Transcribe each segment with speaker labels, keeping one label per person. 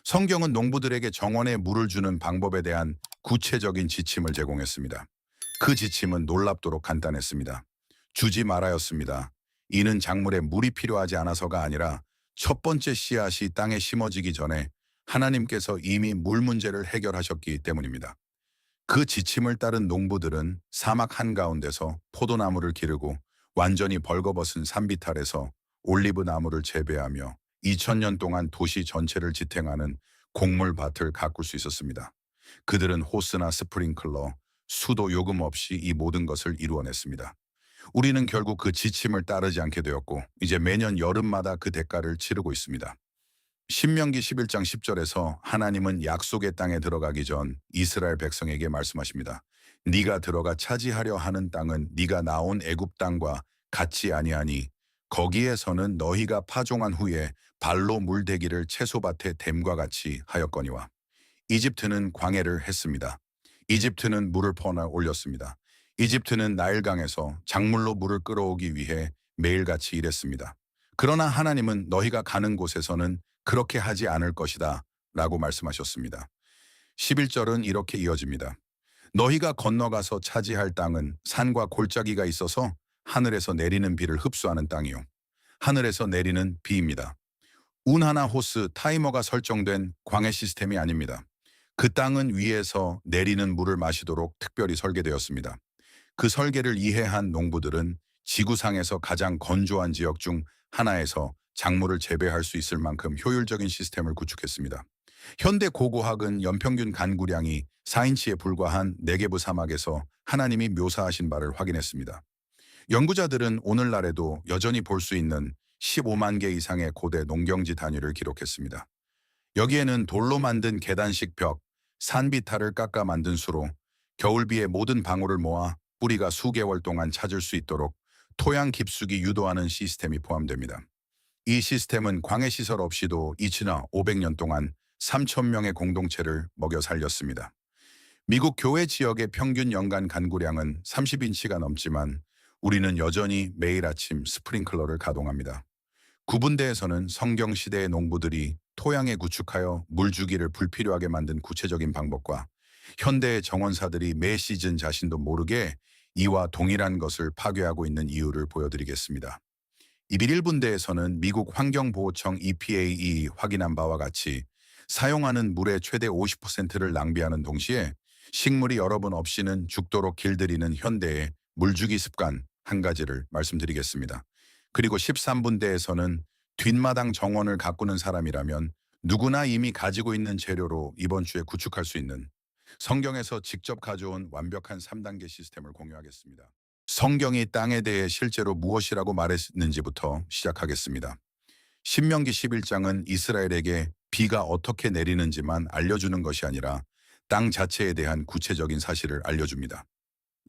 Speaker 1: 성경은 농부들에게 정원에 물을 주는 방법에 대한 구체적인 지침을 제공했습니다. 그 지침은 놀랍도록 간단했습니다. 주지 말아였습니다. 이는 작물에 물이 필요하지 않아서가 아니라 첫 번째 씨앗이 땅에 심어지기 전에 하나님께서 이미 물 문제를 해결하셨기 때문입니다. 그 지침을 따른 농부들은 사막 한가운데서 포도나무를 기르고 완전히 벌거벗은 산비탈에서 올리브 나무를 재배하며 2000년 동안 도시 전체를 지탱하는 곡물밭을 가꿀 수 있었습니다. 그들은 호스나 스프링클러, 수도 요금 없이 이 모든 것을 이루어냈습니다. 우리는 결국 그 지침을 따르지 않게 되었고 이제 매년 여름마다 그 대가를 치르고 있습니다. 신명기 11장 10절에서 하나님은 약속의 땅에 들어가기 전 이스라엘 백성에게 말씀하십니다. 네가 들어가 차지하려 하는 땅은 네가 나온 애굽 땅과 같지 아니하니 거기에서는 너희가 파종한 후에 발로 물대기를 채소밭에 댐과 같이 하였거니와. 이집트는 광해를 했습니다. 이집트는 물을 퍼나 올렸습니다. 이집트는 나일강에서 작물로 물을 끌어오기 위해 매일같이 일했습니다. 그러나 하나님은 너희가 가는 곳에서는 그렇게 하지 않을 것이다 라고 말씀하셨습니다. 11절은 이렇게 이어집니다. 너희가 건너가서 차지할 땅은 산과 골짜기가 있어서 하늘에서 내리는 비를 흡수하는 땅이요. 하늘에서 내리는 비입니다. 운하나 호스, 타이머가 설정된 광해 시스템이 아닙니다. 그 땅은 위에서 내리는 물을 마시도록 특별히 설계되었습니다. 그 설계를 이해한 농부들은 지구상에서 가장 건조한 지역 중 하나에서 작물을 재배할 수 있을 만큼 효율적인 시스템을 구축했습니다. 현대 고고학은 연평균 간구량이 4인치에 불과한 네게브 사막에서 하나님이 묘사하신 바를 확인했습니다. 연구자들은 오늘날에도 여전히 볼 수 있는 15만 개 이상의 고대 농경지 단위를 기록했습니다. 여기에는 돌로 만든 계단식 벽, 산비탈을 깎아 만든 수로 겨울비의 모든 방울을 모아 뿌리가 수개월 동안 찾을 수 있도록 토양 깊숙이 유도하는 시스템이 포함됩니다. 이 시스템은 광해시설 없이도 2500년 동안 3,000명의 공동체를 먹여 살렸습니다. 미국 교회 지역의 평균 연간 간구량은 30인치가 넘지만 우리는 여전히 매일 아침 스프링클러를 가동합니다. 구분대에서는 성경시대의 농부들이 토양에 구축하여 물주기를 불필요하게 만든 구체적인 방법과 현대의 정원사들이 매 시즌 자신도 모르게 이와 동일한 것을 파괴하고 있는 이유를 보여드리겠습니다. 21분대에서는 미국 환경보호청 EPA이 확인한 바와 같이 사용하는 물의 최대 50%를 낭비하는 동시에 식물이 여러 번 없이는 죽도록 길들이는 현대의 물주기 습관 한 가지를 말씀드리겠습니다. 그리고 13분대에서는 뒷마당 정원을 가꾸는 사람이라면 누구나 이미 가지고 있는 재료로 이번 주에 구축할 수 있는 성경에서 직접 가져온 완벽한 3단계 시스템을 공유하겠습니다. 성경이 땅에 대해 실제로 무엇이라고 말했는지부터 시작하겠습니다. 신명기 11장은 이스라엘에게 비가 어떻게 내리는지만 알려주는 것이 아니라 땅 자체에 대한 구체적인 사실을 알려줍니다.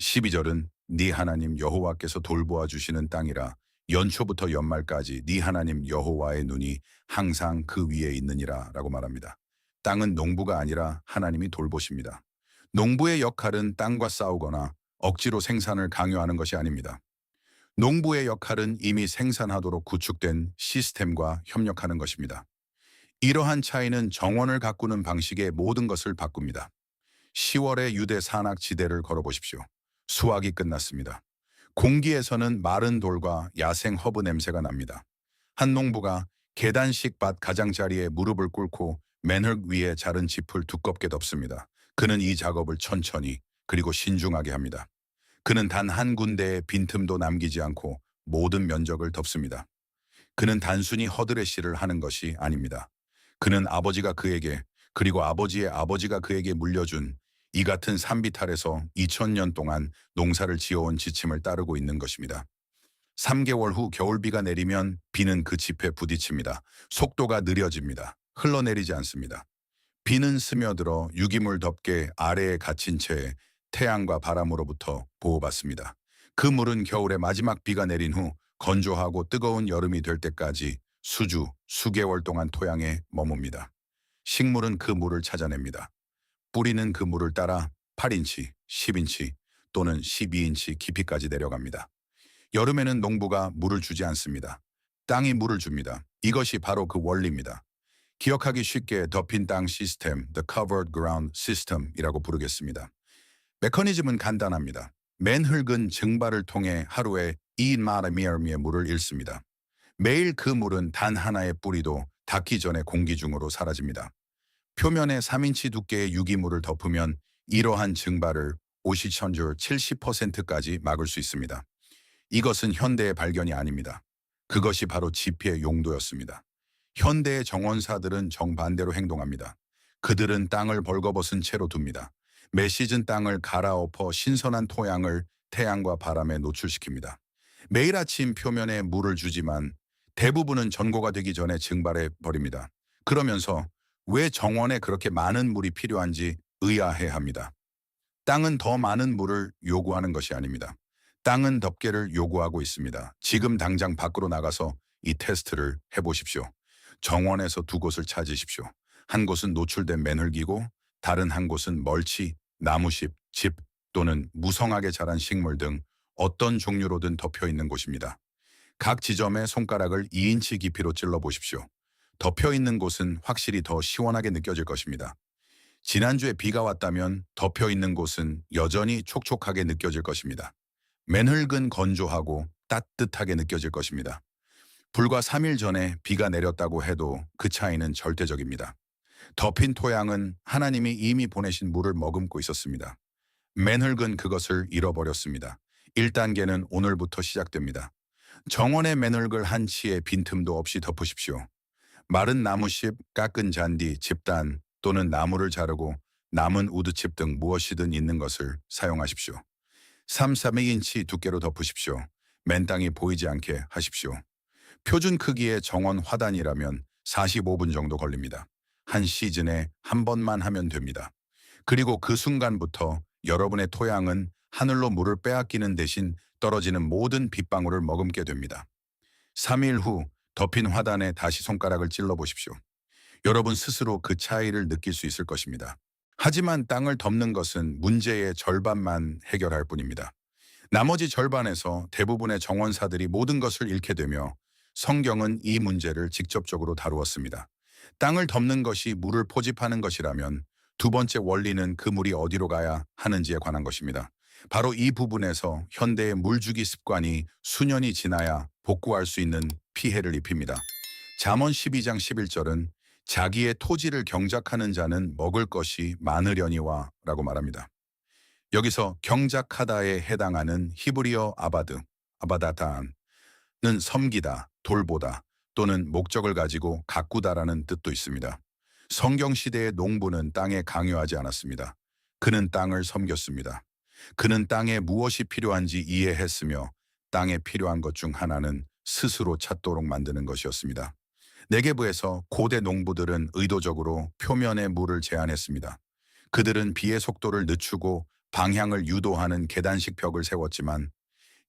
Speaker 1: 12절은 네 하나님 여호와께서 돌보아 주시는 땅이라 연초부터 연말까지 네 하나님 여호와의 눈이 항상 그 위에 있느니라 라고 말합니다. 땅은 농부가 아니라 하나님이 돌보십니다. 농부의 역할은 땅과 싸우거나 억지로 생산을 강요하는 것이 아닙니다. 농부의 역할은 이미 생산하도록 구축된 시스템과 협력하는 것입니다. 이러한 차이는 정원을 가꾸는 방식의 모든 것을 바꿉니다. 10월에 유대 산악 지대를 걸어보십시오. 수확이 끝났습니다. 공기에서는 마른 돌과 야생 허브 냄새가 납니다. 한 농부가 계단식 밭 가장자리에 무릎을 꿇고 맨흙 위에 자른 짚을 두껍게 덮습니다. 그는 이 작업을 천천히 그리고 신중하게 합니다. 그는 단 한 군데의 빈틈도 남기지 않고 모든 면적을 덮습니다. 그는 단순히 허드레시를 하는 것이 아닙니다. 그는 아버지가 그에게 그리고 아버지의 아버지가 그에게 물려준 이 같은 산비탈에서 2000년 동안 농사를 지어온 지침을 따르고 있는 것입니다. 3개월 후 겨울비가 내리면 비는 그 짚에 부딪힙니다. 속도가 느려집니다. 흘러내리지 않습니다. 비는 스며들어 유기물 덮개 아래에 갇힌 채 태양과 바람으로부터 보호받습니다. 그 물은 겨울에 마지막 비가 내린 후 건조하고 뜨거운 여름이 될 때까지 수개월 동안 토양에 머뭅니다. 식물은 그 물을 찾아냅니다. 뿌리는 그 물을 따라 8인치, 10인치 또는 12인치 깊이까지 내려갑니다. 여름에는 농부가 물을 주지 않습니다. 땅이 물을 줍니다. 이것이 바로 그 원리입니다. 기억하기 쉽게 덮인 땅 시스템, The Covered Ground System이라고 부르겠습니다. 메커니즘은 간단합니다. 맨 흙은 증발을 통해 하루에 2마르미의 물을 잃습니다. 매일 그 물은 단 하나의 뿌리도 닿기 전에 공기 중으로 사라집니다. 표면에 3인치 두께의 유기물을 덮으면 이러한 증발을 50천주 70%까지 막을 수 있습니다. 이것은 현대의 발견이 아닙니다. 그것이 바로 지피의 용도였습니다. 현대의 정원사들은 정반대로 행동합니다. 그들은 땅을 벌거벗은 채로 둡니다. 매 시즌 땅을 갈아엎어 신선한 토양을 태양과 바람에 노출시킵니다. 매일 아침 표면에 물을 주지만 대부분은 전고가 되기 전에 증발해 버립니다. 그러면서 왜 정원에 그렇게 많은 물이 필요한지 의아해합니다. 땅은 더 많은 물을 요구하는 것이 아닙니다. 땅은 덮개를 요구하고 있습니다. 지금 당장 밖으로 나가서 이 테스트를 해보십시오. 정원에서 두 곳을 찾으십시오. 한 곳은 노출된 맨흙이고 다른 한 곳은 멀치, 나무십, 집 또는 무성하게 자란 식물 등 어떤 종류로든 덮여 있는 곳입니다. 각 지점에 손가락을 2인치 깊이로 찔러 보십시오. 덮여 있는 곳은 확실히 더 시원하게 느껴질 것입니다. 지난주에 비가 왔다면 덮여 있는 곳은 여전히 촉촉하게 느껴질 것입니다. 맨흙은 건조하고 따뜻하게 느껴질 것입니다. 불과 3일 전에 비가 내렸다고 해도 그 차이는 절대적입니다. 덮인 토양은 하나님이 이미 보내신 물을 머금고 있었습니다. 맨흙은 그것을 잃어버렸습니다. 1단계는 오늘부터 시작됩니다. 정원의 맨흙을 한 치의 빈틈도 없이 덮으십시오. 마른 나무십, 깎은 잔디, 집단 또는 나무를 자르고 남은 우드칩 등 무엇이든 있는 것을 사용하십시오. 3-2인치 두께로 덮으십시오. 맨 땅이 보이지 않게 하십시오. 표준 크기의 정원 화단이라면 45분 정도 걸립니다. 한 시즌에 한 번만 하면 됩니다. 그리고 그 순간부터 여러분의 토양은 하늘로 물을 빼앗기는 대신 떨어지는 모든 빗방울을 머금게 됩니다. 3일 후 덮인 화단에 다시 손가락을 찔러 보십시오. 여러분 스스로 그 차이를 느낄 수 있을 것입니다. 하지만 땅을 덮는 것은 문제의 절반만 해결할 뿐입니다. 나머지 절반에서 대부분의 정원사들이 모든 것을 잃게 되며 성경은 이 문제를 직접적으로 다루었습니다. 땅을 덮는 것이 물을 포집하는 것이라면 두 번째 원리는 그 물이 어디로 가야 하는지에 관한 것입니다. 바로 이 부분에서 현대의 물주기 습관이 수년이 지나야 복구할 수 있는 피해를 입힙니다. 잠언 12장 11절은 자기의 토지를 경작하는 자는 먹을 것이 많으려니와 라고 말합니다. 여기서 경작하다에 해당하는 히브리어 아바다탄은 섬기다, 돌보다 또는 목적을 가지고 가꾸다라는 뜻도 있습니다. 성경 시대의 농부는 땅에 강요하지 않았습니다. 그는 땅을 섬겼습니다. 그는 땅에 무엇이 필요한지 이해했으며 땅에 필요한 것 중 하나는 스스로 찾도록 만드는 것이었습니다. 네게브에서 고대 농부들은 의도적으로 표면에 물을 제한했습니다. 그들은 비의 속도를 늦추고 방향을 유도하는 계단식 벽을 세웠지만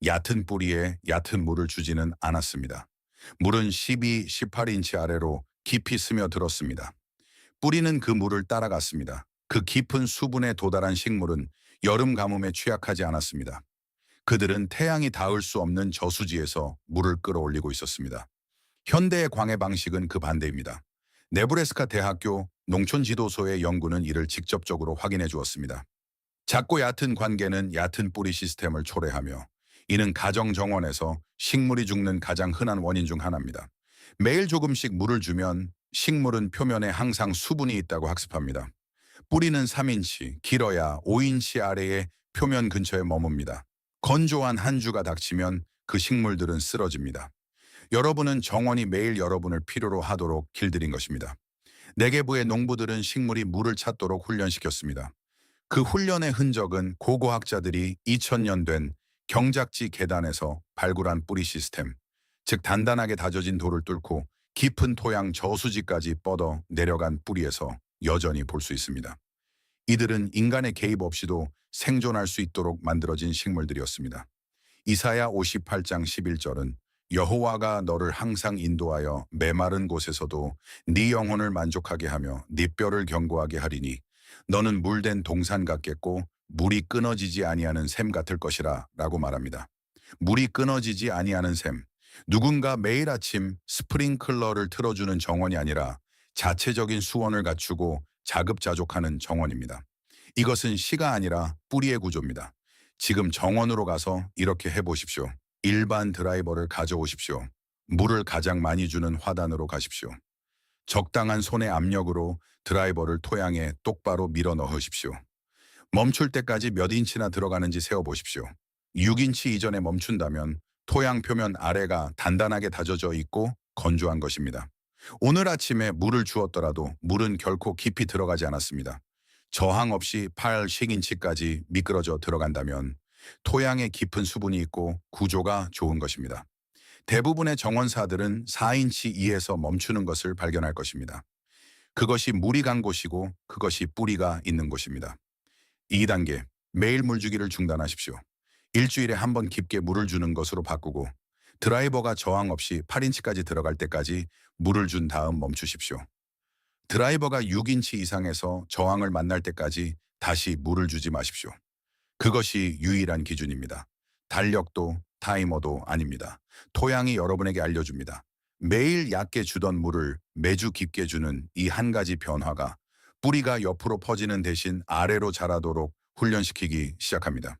Speaker 1: 얕은 뿌리에 얕은 물을 주지는 않았습니다. 물은 12, 18인치 아래로 깊이 스며들었습니다. 뿌리는 그 물을 따라갔습니다. 그 깊은 수분에 도달한 식물은 여름 가뭄에 취약하지 않았습니다. 그들은 태양이 닿을 수 없는 저수지에서 물을 끌어올리고 있었습니다. 현대의 광해 방식은 그 반대입니다. 네브래스카 대학교 농촌지도소의 연구는 이를 직접적으로 확인해 주었습니다. 작고 얕은 관계는 얕은 뿌리 시스템을 초래하며 이는 가정 정원에서 식물이 죽는 가장 흔한 원인 중 하나입니다. 매일 조금씩 물을 주면 식물은 표면에 항상 수분이 있다고 학습합니다. 뿌리는 3인치, 길어야 5인치 아래의 표면 근처에 머뭅니다. 건조한 한 주가 닥치면 그 식물들은 쓰러집니다. 여러분은 정원이 매일 여러분을 필요로 하도록 길들인 것입니다. 네게부의 농부들은 식물이 물을 찾도록 훈련시켰습니다. 그 훈련의 흔적은 고고학자들이 2000년 된 경작지 계단에서 발굴한 뿌리 시스템, 즉 단단하게 다져진 돌을 뚫고 깊은 토양 저수지까지 뻗어 내려간 뿌리에서 여전히 볼 수 있습니다. 이들은 인간의 개입 없이도 생존할 수 있도록 만들어진 식물들이었습니다. 이사야 58장 11절은 여호와가 너를 항상 인도하여 메마른 곳에서도 네 영혼을 만족하게 하며 네 뼈를 견고하게 하리니 너는 물된 동산 같겠고 물이 끊어지지 아니하는 샘 같을 것이라 라고 말합니다. 물이 끊어지지 아니하는 샘. 누군가 매일 아침 스프링클러를 틀어주는 정원이 아니라 자체적인 수원을 갖추고 자급자족하는 정원입니다. 이것은 시가 아니라 뿌리의 구조입니다. 지금 정원으로 가서 이렇게 해보십시오. 일반 드라이버를 가져오십시오. 물을 가장 많이 주는 화단으로 가십시오. 적당한 손의 압력으로 드라이버를 토양에 똑바로 밀어 넣으십시오. 멈출 때까지 몇 인치나 들어가는지 세어보십시오. 6인치 이전에 멈춘다면 토양 표면 아래가 단단하게 다져져 있고 건조한 것입니다. 오늘 아침에 물을 주었더라도 물은 결코 깊이 들어가지 않았습니다. 저항 없이 8인치까지 미끄러져 들어간다면 토양에 깊은 수분이 있고 구조가 좋은 것입니다. 대부분의 정원사들은 4인치 이에서 멈추는 것을 발견할 것입니다. 그것이 물이 간 곳이고 그것이 뿌리가 있는 곳입니다. 2단계, 매일 물주기를 중단하십시오. 일주일에 한 번 깊게 물을 주는 것으로 바꾸고 드라이버가 저항 없이 8인치까지 들어갈 때까지 물을 준 다음 멈추십시오. 드라이버가 6인치 이상에서 저항을 만날 때까지 다시 물을 주지 마십시오. 그것이 유일한 기준입니다. 달력도 타이머도 아닙니다. 토양이 여러분에게 알려줍니다. 매일 얕게 주던 물을 매주 깊게 주는 이 한 가지 변화가 뿌리가 옆으로 퍼지는 대신 아래로 자라도록 훈련시키기 시작합니다.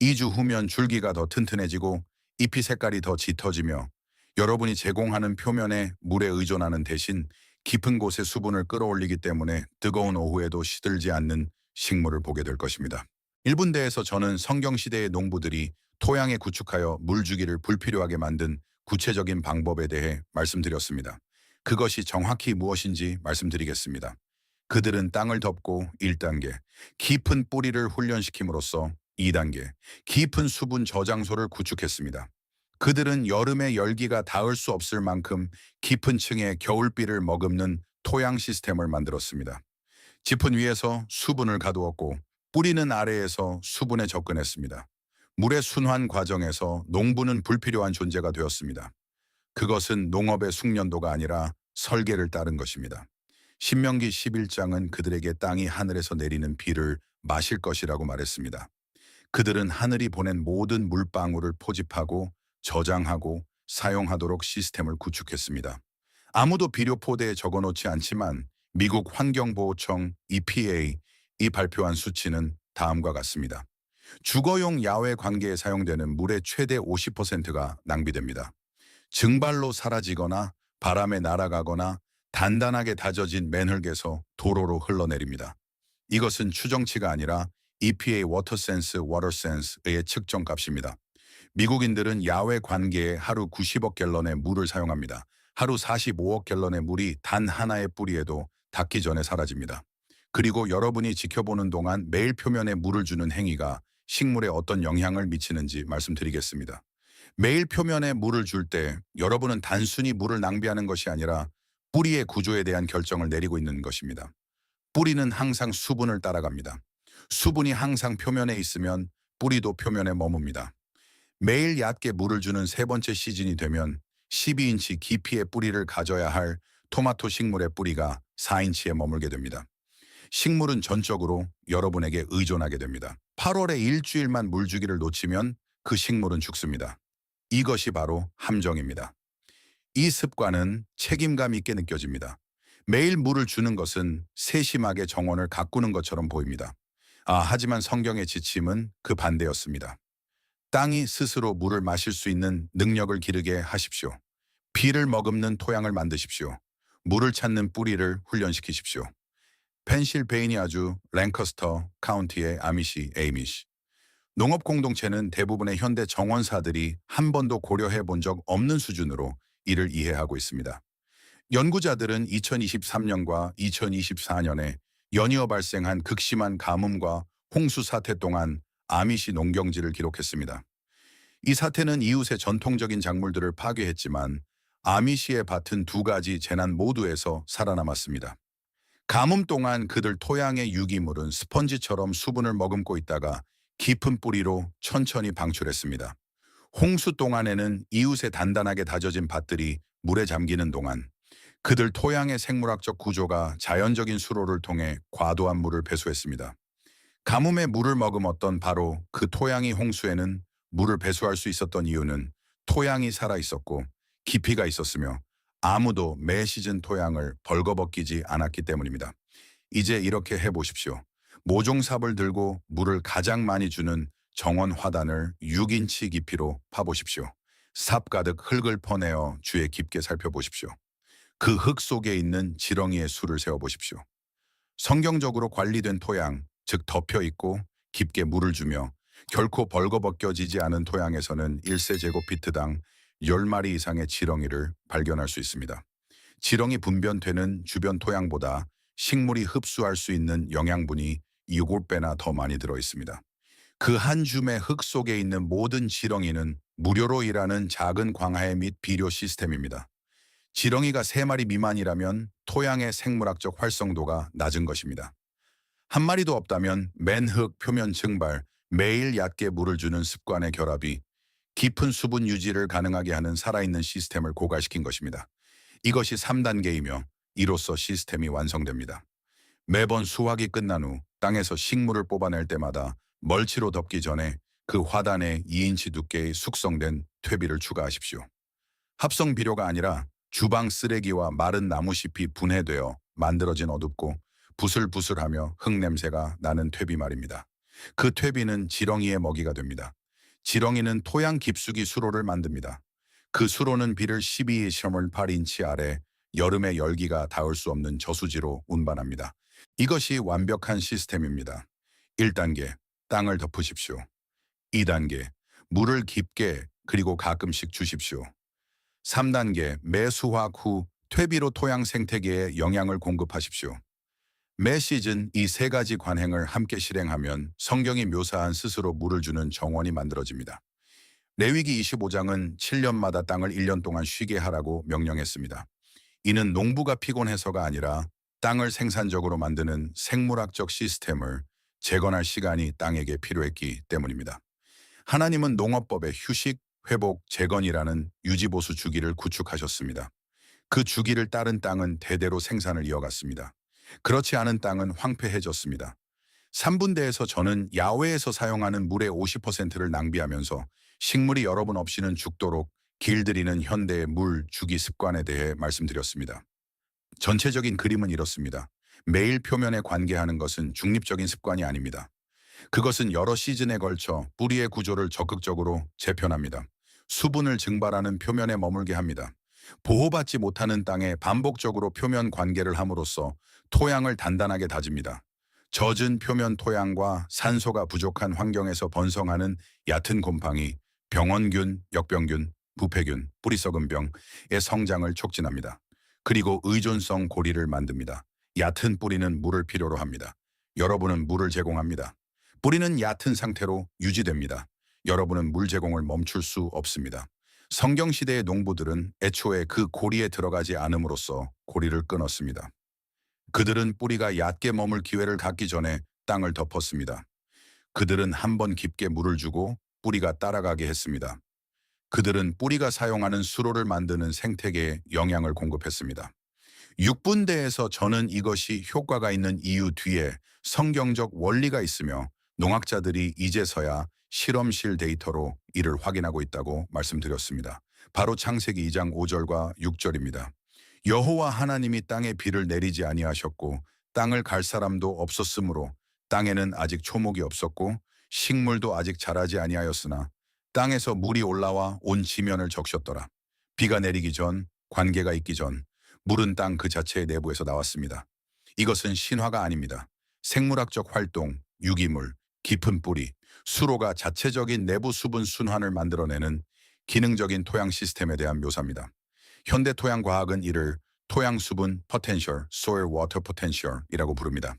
Speaker 1: 2주 후면 줄기가 더 튼튼해지고 잎이 색깔이 더 짙어지며 여러분이 제공하는 표면에 물에 의존하는 대신 깊은 곳에 수분을 끌어올리기 때문에 뜨거운 오후에도 시들지 않는 식물을 보게 될 것입니다. 1분대에서 저는 성경시대의 농부들이 토양에 구축하여 물주기를 불필요하게 만든 구체적인 방법에 대해 말씀드렸습니다. 그것이 정확히 무엇인지 말씀드리겠습니다. 그들은 땅을 덮고 1단계, 깊은 뿌리를 훈련시킴으로써 2단계, 깊은 수분 저장소를 구축했습니다. 그들은 여름에 열기가 닿을 수 없을 만큼 깊은 층에 겨울비를 머금는 토양 시스템을 만들었습니다. 짚은 위에서 수분을 가두었고 뿌리는 아래에서 수분에 접근했습니다. 물의 순환 과정에서 농부는 불필요한 존재가 되었습니다. 그것은 농업의 숙련도가 아니라 설계를 따른 것입니다. 신명기 11장은 그들에게 땅이 하늘에서 내리는 비를 마실 것이라고 말했습니다. 그들은 하늘이 보낸 모든 물방울을 포집하고 저장하고 사용하도록 시스템을 구축했습니다. 아무도 비료포대에 적어놓지 않지만 미국 환경보호청 EPA이 발표한 수치는 다음과 같습니다. 주거용 야외 관계에 사용되는 물의 최대 50%가 낭비됩니다. 증발로 사라지거나 바람에 날아가거나 단단하게 다져진 맨흙에서 도로로 흘러내립니다. 이것은 추정치가 아니라 EPA 워터센스 워터센스의 측정값입니다. 미국인들은 야외 관계에 하루 90억 갤런의 물을 사용합니다. 하루 45억 갤런의 물이 단 하나의 뿌리에도 닿기 전에 사라집니다. 그리고 여러분이 지켜보는 동안 매일 표면에 물을 주는 행위가 식물에 어떤 영향을 미치는지 말씀드리겠습니다. 매일 표면에 물을 줄 때 여러분은 단순히 물을 낭비하는 것이 아니라 뿌리의 구조에 대한 결정을 내리고 있는 것입니다. 뿌리는 항상 수분을 따라갑니다. 수분이 항상 표면에 있으면 뿌리도 표면에 머뭅니다. 매일 얕게 물을 주는 세 번째 시즌이 되면 12인치 깊이의 뿌리를 가져야 할 토마토 식물의 뿌리가 4인치에 머물게 됩니다. 식물은 전적으로 여러분에게 의존하게 됩니다. 8월에 일주일만 물주기를 놓치면 그 식물은 죽습니다. 이것이 바로 함정입니다. 이 습관은 책임감 있게 느껴집니다. 매일 물을 주는 것은 세심하게 정원을 가꾸는 것처럼 보입니다. 하지만 성경의 지침은 그 반대였습니다. 땅이 스스로 물을 마실 수 있는 능력을 기르게 하십시오. 비를 머금는 토양을 만드십시오. 물을 찾는 뿌리를 훈련시키십시오. 펜실베이니아주 랭커스터 카운티의 아미시 에이미시. 농업 공동체는 대부분의 현대 정원사들이 한 번도 고려해 본 적 없는 수준으로 이를 이해하고 있습니다. 연구자들은 2023년과 2024년에 연이어 발생한 극심한 가뭄과 홍수 사태 동안 아미시 농경지를 기록했습니다. 이 사태는 이웃의 전통적인 작물들을 파괴했지만 아미시의 밭은 두 가지 재난 모두에서 살아남았습니다. 가뭄 동안 그들 토양의 유기물은 스펀지처럼 수분을 머금고 있다가 깊은 뿌리로 천천히 방출했습니다. 홍수 동안에는 이웃의 단단하게 다져진 밭들이 물에 잠기는 동안 그들 토양의 생물학적 구조가 자연적인 수로를 통해 과도한 물을 배수했습니다. 가뭄에 물을 머금었던 바로 그 토양이 홍수에는 물을 배수할 수 있었던 이유는 토양이 살아 있었고 깊이가 있었으며 아무도 매 시즌 토양을 벌거벗기지 않았기 때문입니다. 이제 이렇게 해보십시오. 모종삽을 들고 물을 가장 많이 주는 정원 화단을 6인치 깊이로 파보십시오. 삽 가득 흙을 퍼내어 주에 깊게 살펴보십시오. 그 흙 속에 있는 지렁이의 수를 세어보십시오. 성경적으로 관리된 토양, 즉 덮여 있고 깊게 물을 주며 결코 벌거벗겨지지 않은 토양에서는 1세제곱피트당 10마리 이상의 지렁이를 발견할 수 있습니다. 지렁이 분변되는 주변 토양보다 식물이 흡수할 수 있는 영양분이 7배나 더 많이 들어 있습니다. 그 한 줌의 흙 속에 있는 모든 지렁이는 무료로 일하는 작은 광해 및 비료 시스템입니다. 지렁이가 3마리 미만이라면 토양의 생물학적 활성도가 낮은 것입니다. 한 마리도 없다면 맨흙 표면 증발, 매일 얕게 물을 주는 습관의 결합이 깊은 수분 유지를 가능하게 하는 살아있는 시스템을 고갈시킨 것입니다. 이것이 3단계이며 이로써 시스템이 완성됩니다. 매번 수확이 끝난 후 땅에서 식물을 뽑아낼 때마다 멀치로 덮기 전에 그 화단에 2인치 두께의 숙성된 퇴비를 추가하십시오. 합성 비료가 아니라 주방 쓰레기와 마른 나무잎이 분해되어 만들어진 어둡고 부슬부슬하며 흙냄새가 나는 퇴비 말입니다. 그 퇴비는 지렁이의 먹이가 됩니다. 지렁이는 토양 깊숙이 수로를 만듭니다. 그 수로는 비를 12.8인치 아래 여름의 열기가 닿을 수 없는 저수지로 운반합니다. 이것이 완벽한 시스템입니다. 1단계, 땅을 덮으십시오. 2단계, 물을 깊게 그리고 가끔씩 주십시오. 3단계, 매 수확 후 퇴비로 토양 생태계에 영양을 공급하십시오. 매 시즌 이 3가지 관행을 함께 실행하면 성경이 묘사한 스스로 물을 주는 정원이 만들어집니다. 레위기 25장은 7년마다 땅을 1년 동안 쉬게 하라고 명령했습니다. 이는 농부가 피곤해서가 아니라 땅을 생산적으로 만드는 생물학적 시스템을 재건할 시간이 땅에게 필요했기 때문입니다. 하나님은 농업법에 휴식, 회복, 재건이라는 유지보수 주기를 구축하셨습니다. 그 주기를 따른 땅은 대대로 생산을 이어갔습니다. 그렇지 않은 땅은 황폐해졌습니다. 3분대에서 저는 야외에서 사용하는 물의 50%를 낭비하면서 식물이 여러분 없이는 죽도록 길들이는 현대의 물 주기 습관에 대해 말씀드렸습니다. 전체적인 그림은 이렇습니다. 매일 표면에 관계하는 것은 중립적인 습관이 아닙니다. 그것은 여러 시즌에 걸쳐 뿌리의 구조를 적극적으로 재편합니다. 수분을 증발하는 표면에 머물게 합니다. 보호받지 못하는 땅에 반복적으로 표면 관계를 함으로써 토양을 단단하게 다집니다. 젖은 표면 토양과 산소가 부족한 환경에서 번성하는 얕은 곰팡이, 병원균, 역병균, 부패균, 뿌리썩은병의 성장을 촉진합니다. 그리고 의존성 고리를 만듭니다. 얕은 뿌리는 물을 필요로 합니다. 여러분은 물을 제공합니다. 뿌리는 얕은 상태로 유지됩니다. 여러분은 물 제공을 멈출 수 없습니다. 성경시대의 농부들은 애초에 그 고리에 들어가지 않음으로써 고리를 끊었습니다. 그들은 뿌리가 얕게 머물 기회를 갖기 전에 땅을 덮었습니다. 그들은 한 번 깊게 물을 주고 뿌리가 따라가게 했습니다. 그들은 뿌리가 사용하는 수로를 만드는 생태계에 영양을 공급했습니다. 6분대에서 저는 이것이 효과가 있는 이유 뒤에 성경적 원리가 있으며 농학자들이 이제서야 실험실 데이터로 이를 확인하고 있다고 말씀드렸습니다. 바로 창세기 2장 5절과 6절입니다. 여호와 하나님이 땅에 비를 내리지 아니하셨고 땅을 갈 사람도 없었으므로 땅에는 아직 초목이 없었고 식물도 아직 자라지 아니하였으나 땅에서 물이 올라와 온 지면을 적셨더라. 비가 내리기 전, 관계가 있기 전, 물은 땅 그 자체의 내부에서 나왔습니다. 이것은 신화가 아닙니다. 생물학적 활동, 유기물, 깊은 뿌리, 수로가 자체적인 내부 수분 순환을 만들어내는 기능적인 토양 시스템에 대한 묘사입니다. 현대 토양 과학은 이를 토양 수분 포텐셜, soil water potential이라고 부릅니다.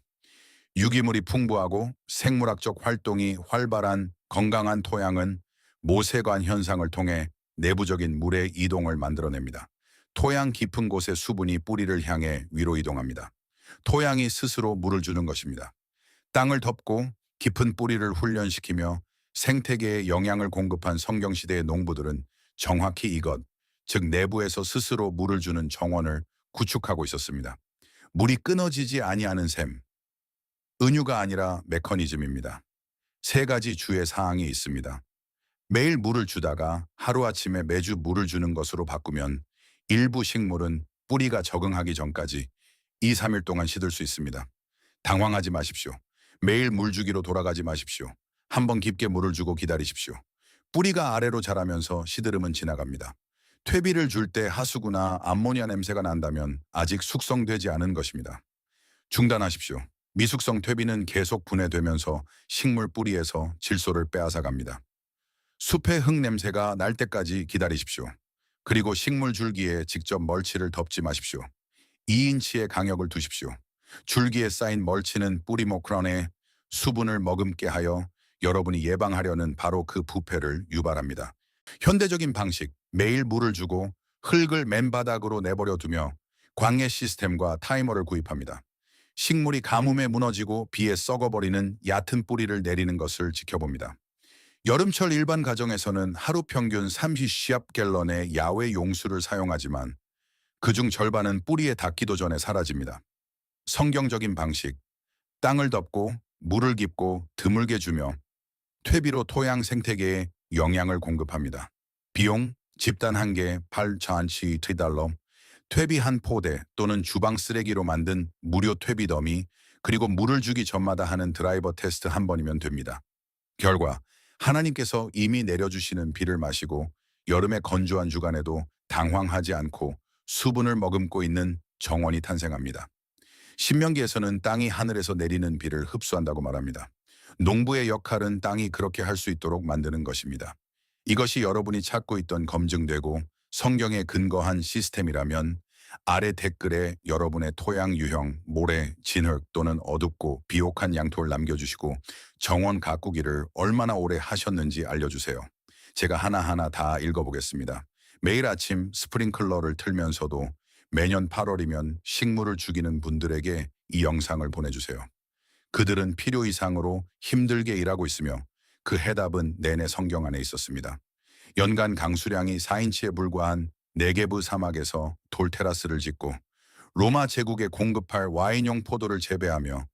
Speaker 1: 유기물이 풍부하고 생물학적 활동이 활발한 건강한 토양은 모세관 현상을 통해 내부적인 물의 이동을 만들어냅니다. 토양 깊은 곳의 수분이 뿌리를 향해 위로 이동합니다. 토양이 스스로 물을 주는 것입니다. 땅을 덮고 깊은 뿌리를 훈련시키며 생태계에 영양을 공급한 성경시대의 농부들은 정확히 이것, 즉 내부에서 스스로 물을 주는 정원을 구축하고 있었습니다. 물이 끊어지지 아니하는 셈, 은유가 아니라 메커니즘입니다. 3가지 주의 사항이 있습니다. 매일 물을 주다가 하루아침에 매주 물을 주는 것으로 바꾸면 일부 식물은 뿌리가 적응하기 전까지 2, 3일 동안 시들 수 있습니다. 당황하지 마십시오. 매일 물 주기로 돌아가지 마십시오. 한번 깊게 물을 주고 기다리십시오. 뿌리가 아래로 자라면서 시드름은 지나갑니다. 퇴비를 줄 때 하수구나 암모니아 냄새가 난다면 아직 숙성되지 않은 것입니다. 중단하십시오. 미숙성 퇴비는 계속 분해되면서 식물 뿌리에서 질소를 빼앗아 갑니다. 숲의 흙 냄새가 날 때까지 기다리십시오. 그리고 식물 줄기에 직접 멀치를 덮지 마십시오. 2인치의 강력을 두십시오. 줄기에 쌓인 멀치는 뿌리 모크런의 수분을 머금게 하여 여러분이 예방하려는 바로 그 부패를 유발합니다. 현대적인 방식, 매일 물을 주고 흙을 맨바닥으로 내버려 두며 광해 시스템과 타이머를 구입합니다. 식물이 가뭄에 무너지고 비에 썩어버리는 얕은 뿌리를 내리는 것을 지켜봅니다. 여름철 일반 가정에서는 하루 평균 30갤런의 야외 용수를 사용하지만 그중 절반은 뿌리에 닿기도 전에 사라집니다. 성경적인 방식, 땅을 덮고 물을 깊고 드물게 주며 퇴비로 토양 생태계에 영양을 공급합니다. 비용, 집단 한 개 8,000달러, 퇴비 한 포대 또는 주방 쓰레기로 만든 무료 퇴비 더미, 그리고 물을 주기 전마다 하는 드라이버 테스트 한 번이면 됩니다. 결과, 하나님께서 이미 내려주시는 비를 마시고 여름의 건조한 주간에도 당황하지 않고 수분을 머금고 있는 정원이 탄생합니다. 신명기에서는 땅이 하늘에서 내리는 비를 흡수한다고 말합니다. 농부의 역할은 땅이 그렇게 할 수 있도록 만드는 것입니다. 이것이 여러분이 찾고 있던 검증되고 성경에 근거한 시스템이라면 아래 댓글에 여러분의 토양 유형, 모래, 진흙 또는 어둡고 비옥한 양토를 남겨주시고 정원 가꾸기를 얼마나 오래 하셨는지 알려주세요. 제가 하나하나 다 읽어보겠습니다. 매일 아침 스프링클러를 틀면서도 매년 8월이면 식물을 죽이는 분들에게 이 영상을 보내주세요. 그들은 필요 이상으로 힘들게 일하고 있으며 그 해답은 내내 성경 안에 있었습니다. 연간 강수량이 4인치에 불과한 네게브 사막에서 돌테라스를 짓고 로마 제국에 공급할 와인용 포도를 재배하며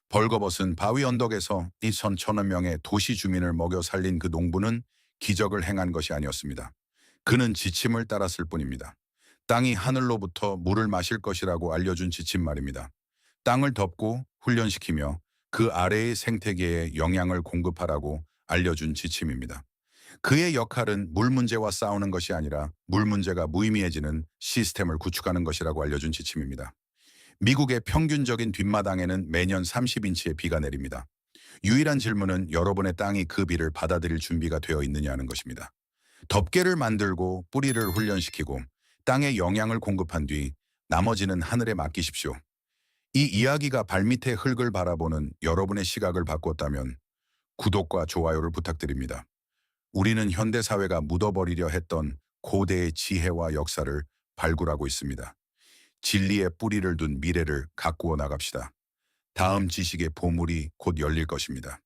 Speaker 1: 벌거벗은 바위 언덕에서 2,100명의 도시 주민을 먹여 살린 그 농부는 기적을 행한 것이 아니었습니다. 그는 지침을 따랐을 뿐입니다. 땅이 하늘로부터 물을 마실 것이라고 알려준 지침 말입니다. 땅을 덮고 훈련시키며 그 아래의 생태계에 영양을 공급하라고 알려준 지침입니다. 그의 역할은 물 문제와 싸우는 것이 아니라 물 문제가 무의미해지는 시스템을 구축하는 것이라고 알려준 지침입니다. 미국의 평균적인 뒷마당에는 매년 30인치의 비가 내립니다. 유일한 질문은 여러분의 땅이 그 비를 받아들일 준비가 되어 있느냐는 것입니다. 덮개를 만들고 뿌리를 훈련시키고 땅에 영양을 공급한 뒤 나머지는 하늘에 맡기십시오. 이 이야기가 발밑의 흙을 바라보는 여러분의 시각을 바꿨다면 구독과 좋아요를 부탁드립니다. 우리는 현대사회가 묻어버리려 했던 고대의 지혜와 역사를 발굴하고 있습니다. 진리의 뿌리를 둔 미래를 가꾸어 나갑시다. 다음 지식의 보물이 곧 열릴 것입니다.